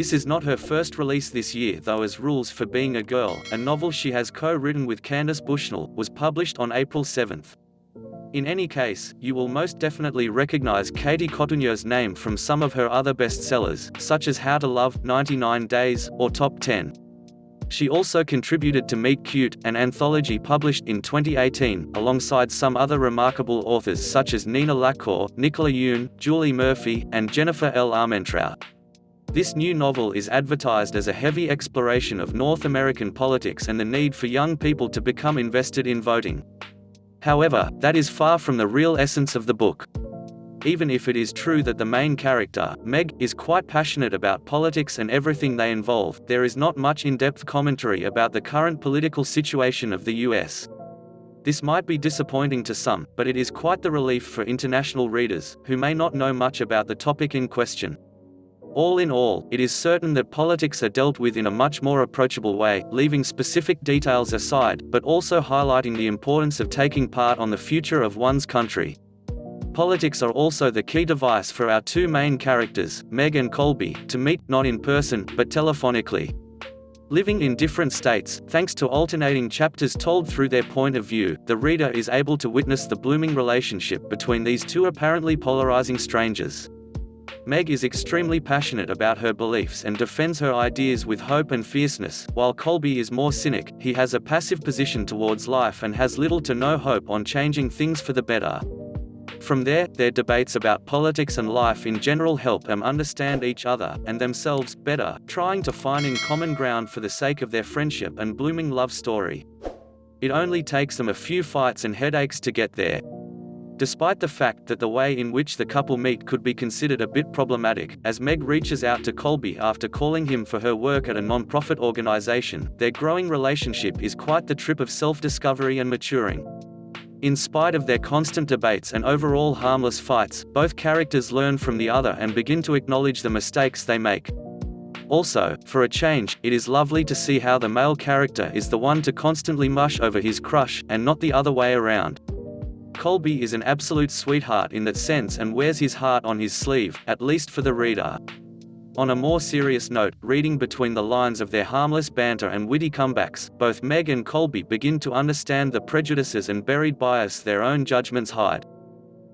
This is not her first release this year though, as Rules for Being a Girl, a novel she has co-written with Candace Bushnell, was published on April 7. In any case, you will most definitely recognize Katie Cotugno's name from some of her other bestsellers, such as How to Love, 99 Days, or Top 10. She also contributed to Meet Cute, an anthology published in 2018, alongside some other remarkable authors such as Nina Lacour, Nicola Yoon, Julie Murphy, and Jennifer L. Armentrout. This new novel is advertised as a heavy exploration of North American politics and the need for young people to become invested in voting. However, that is far from the real essence of the book. Even if it is true that the main character, Meg, is quite passionate about politics and everything they involve, there is not much in-depth commentary about the current political situation of the US. This might be disappointing to some, but it is quite the relief for international readers, who may not know much about the topic in question. All in all, it is certain that politics are dealt with in a much more approachable way, leaving specific details aside, but also highlighting the importance of taking part on the future of one's country. Politics are also the key device for our two main characters, Meg and Colby, to meet, not in person, but telephonically. Living in different states, thanks to alternating chapters told through their point of view, the reader is able to witness the blooming relationship between these two apparently polarizing strangers. Meg is extremely passionate about her beliefs and defends her ideas with hope and fierceness, while Colby is more cynic. He has a passive position towards life and has little to no hope on changing things for the better. From there, their debates about politics and life in general help them understand each other, and themselves, better, trying to find common ground for the sake of their friendship and blooming love story. It only takes them a few fights and headaches to get there. Despite the fact that the way in which the couple meet could be considered a bit problematic, as Meg reaches out to Colby after calling him for her work at a non-profit organization, their growing relationship is quite the trip of self-discovery and maturing. In spite of their constant debates and overall harmless fights, both characters learn from the other and begin to acknowledge the mistakes they make. Also, for a change, it is lovely to see how the male character is the one to constantly mush over his crush, and not the other way around. Colby is an absolute sweetheart in that sense and wears his heart on his sleeve, at least for the reader. On a more serious note, reading between the lines of their harmless banter and witty comebacks, both Meg and Colby begin to understand the prejudices and buried bias their own judgments hide.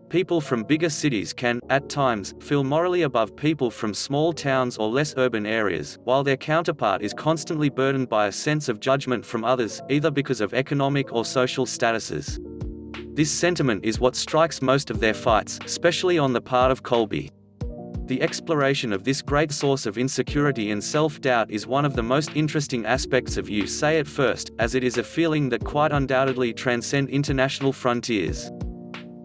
People from bigger cities can, at times, feel morally above people from small towns or less urban areas, while their counterpart is constantly burdened by a sense of judgment from others, either because of economic or social statuses. This sentiment is what strikes most of their fights, especially on the part of Colby. The exploration of this great source of insecurity and self-doubt is one of the most interesting aspects of You Say It First, as it is a feeling that quite undoubtedly transcends international frontiers.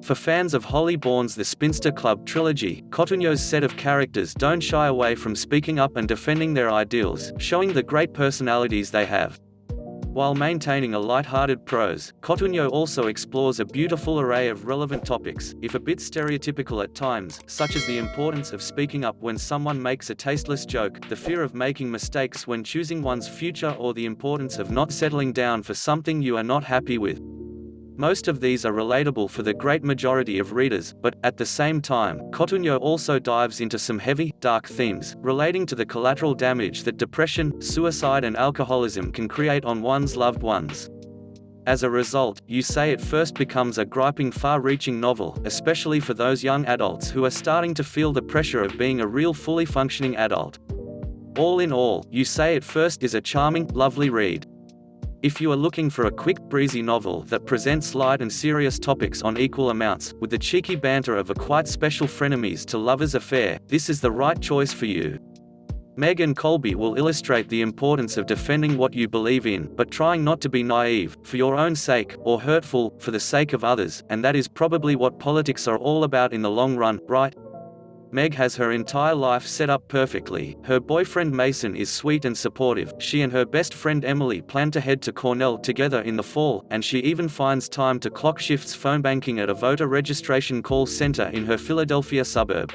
For fans of Holly Bourne's The Spinster Club trilogy, Cotugno's set of characters don't shy away from speaking up and defending their ideals, showing the great personalities they have. While maintaining a light-hearted prose, Cotugno also explores a beautiful array of relevant topics, if a bit stereotypical at times, such as the importance of speaking up when someone makes a tasteless joke, the fear of making mistakes when choosing one's future, or the importance of not settling down for something you are not happy with. Most of these are relatable for the great majority of readers, but, at the same time, Cotugno also dives into some heavy, dark themes, relating to the collateral damage that depression, suicide and alcoholism can create on one's loved ones. As a result, You Say It First becomes a griping, far-reaching novel, especially for those young adults who are starting to feel the pressure of being a real, fully functioning adult. All in all, You Say It First is a charming, lovely read. If you are looking for a quick, breezy novel that presents light and serious topics on equal amounts, with the cheeky banter of a quite special frenemies to lovers affair, this is the right choice for you. Meg and Colby will illustrate the importance of defending what you believe in, but trying not to be naive, for your own sake, or hurtful, for the sake of others, and that is probably what politics are all about in the long run, right? Meg has her entire life set up perfectly. Her boyfriend Mason is sweet and supportive. She and her best friend Emily plan to head to Cornell together in the fall, and she even finds time to clock shifts phone banking at a voter registration call center in her Philadelphia suburb.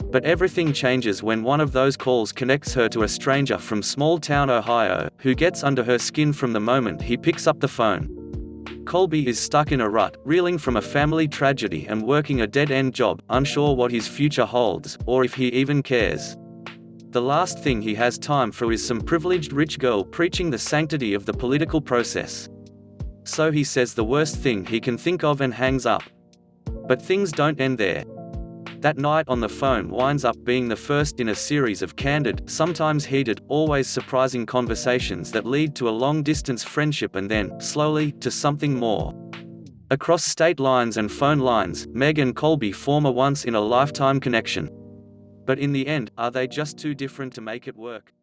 But everything changes when one of those calls connects her to a stranger from small-town Ohio, who gets under her skin from the moment he picks up the phone. Colby is stuck in a rut, reeling from a family tragedy and working a dead-end job, unsure what his future holds, or if he even cares. The last thing he has time for is some privileged rich girl preaching the sanctity of the political process. So he says the worst thing he can think of and hangs up. But things don't end there. That night on the phone winds up being the first in a series of candid, sometimes heated, always surprising conversations that lead to a long-distance friendship and then, slowly, to something more. Across state lines and phone lines, Meg and Colby form a once-in-a-lifetime connection. But in the end, are they just too different to make it work?